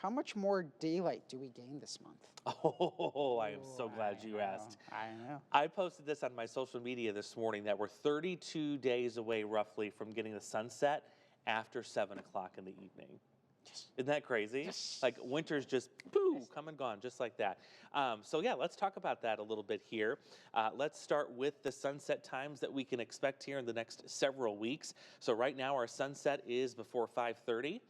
How much more daylight do we gain this month? Oh, I am so Ooh, glad you asked. I know. I posted this on my social media this morning that we're 32 days away roughly from getting the sunset after 7 o'clock in the evening. Yes. Isn't that crazy? Yes. Like winter's just poof, come and gone, just like that. So yeah, let's talk about that a little bit here. Let's start with the sunset times that we can expect here in the next several weeks. So right now our sunset is before 5:30,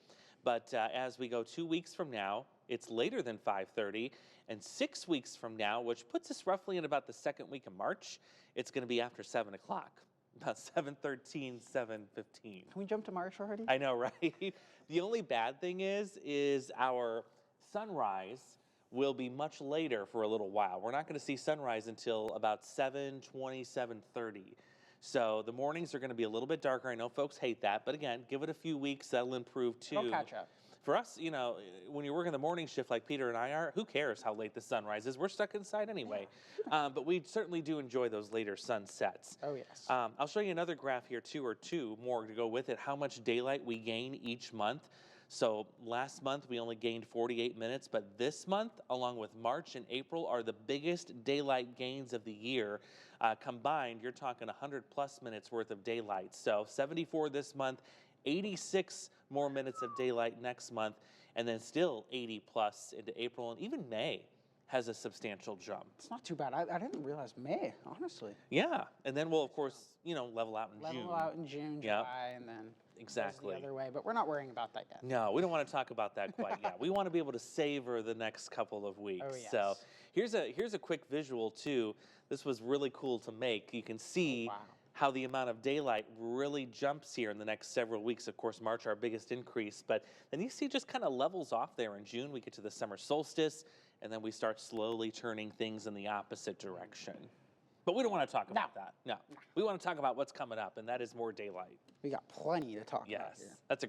but as we go 2 weeks from now, it's later than 5:30, and 6 weeks from now, which puts us roughly in about the second week of March, it's going to be after 7 o'clock. About 7:13, 7:15. Can we jump to March already? I know, right? The only bad thing is our sunrise will be much later for a little while. We're not going to see sunrise until about 7:20, 7:30. So the mornings are going to be a little bit darker. I know folks hate that, but again, give it a few weeks. That'll improve too. It'll catch up. For us, you know, when you're working the morning shift like Peter and I are, who cares how late the sun rises? We're stuck inside anyway. But we certainly do enjoy those later sunsets. Oh, yes. I'll show you another graph here too, or two more to go with it, how much daylight we gain each month. So last month we only gained 48 minutes, but this month, along with March and April, are the biggest daylight gains of the year. Combined, you're talking 100 plus minutes worth of daylight. So 74 this month, 86 more minutes of daylight next month, and then still 80 plus into April, and even May has a substantial jump. It's not too bad. I didn't realize May, honestly. Yeah, and then we'll, of course, you know, level out in June. Level out in June, July, and then exactly goes the other way. But we're not worrying about that yet. No, we don't want to talk about that quite yet. We want to be able to savor the next couple of weeks. Oh, yes. So here's a quick visual too. This was really cool to make. You can see Wow. how the amount of daylight really jumps here in the next several weeks. Of course, March, our biggest increase, but then you see just kind of levels off there in June. We get to the summer solstice, and then we start slowly turning things in the opposite direction. But we don't want to talk about that. No. We want to talk about what's coming up, and that is more daylight. We got plenty to talk about Yes, here. that's a